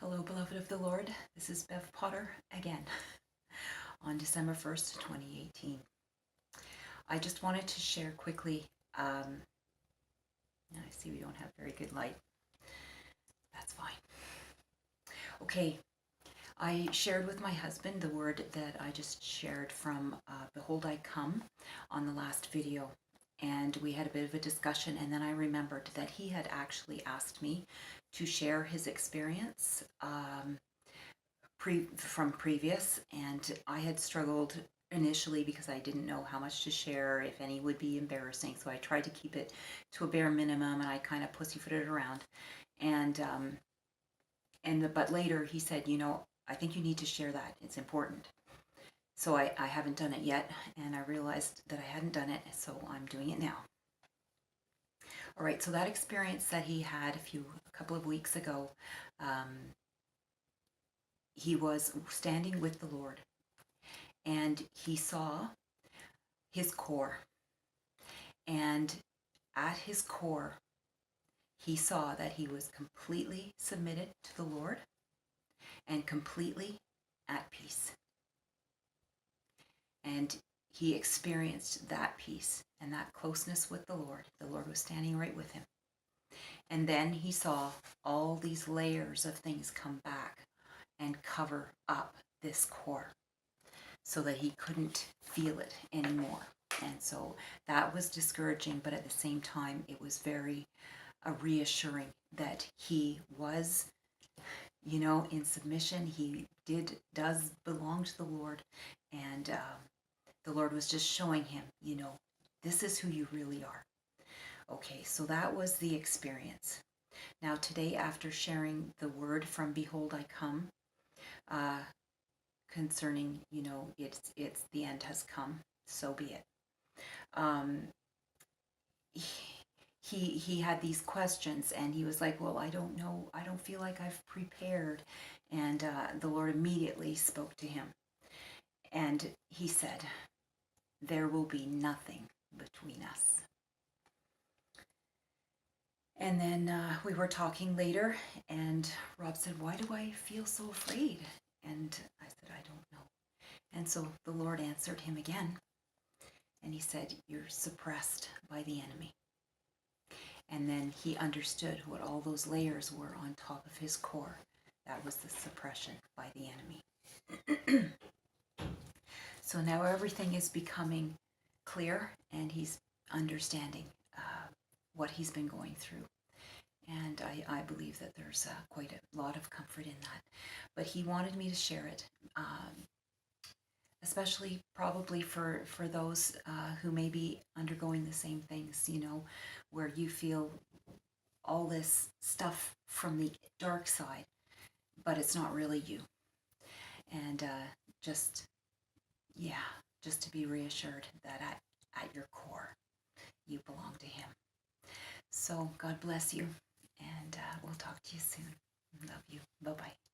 Hello, beloved of the Lord. This is Bev Potter again on December 1st, 2018. I just wanted to share quickly. I see we don't have very good light. That's fine. Okay, I shared with my husband the word that I just shared from Behold I Come on the last video. And we had a bit of a discussion, and then I remembered that he had actually asked me to share his experience from previous, and I had struggled initially because I didn't know how much to share, if any would be embarrassing, so I tried to keep it to a bare minimum, and I kind of pussyfooted around. But later he said, I think you need to share that. It's important. So I haven't done it yet, and I realized that I hadn't done it, so I'm doing it now. All right, so that experience that he had a couple of weeks ago, he was standing with the Lord, and he saw his core. And at his core, he saw that he was completely submitted to the Lord and completely at peace. And he experienced that peace and that closeness with the Lord. The Lord was standing right with him. And then he saw all these layers of things come back and cover up this core so that he couldn't feel it anymore. And so that was discouraging, but at the same time, it was very reassuring that he was, in submission. He does belong to the Lord, and the Lord was just showing him, this is who you really are. Okay, so that was the experience. Now today, after sharing the word from Behold I Come, concerning, it's the end has come, so be it. He had these questions, and he was like, well, I don't know, I don't feel like I've prepared. And the Lord immediately spoke to him, and he said, there will be nothing between us. And then we were talking later, and Rob said, why do I feel so afraid? And I said, I don't know. And so the Lord answered him again, and he said, you're suppressed by the enemy. And then he understood what all those layers were on top of his core. That was the suppression by the enemy. So now everything is becoming clear, and he's understanding what he's been going through. And I believe that there's quite a lot of comfort in that. But he wanted me to share it, especially probably for those who may be undergoing the same things, where you feel all this stuff from the dark side, but it's not really you. And just to be reassured that at your core, you belong to him. So God bless you, and we'll talk to you soon. Love you. Bye-bye.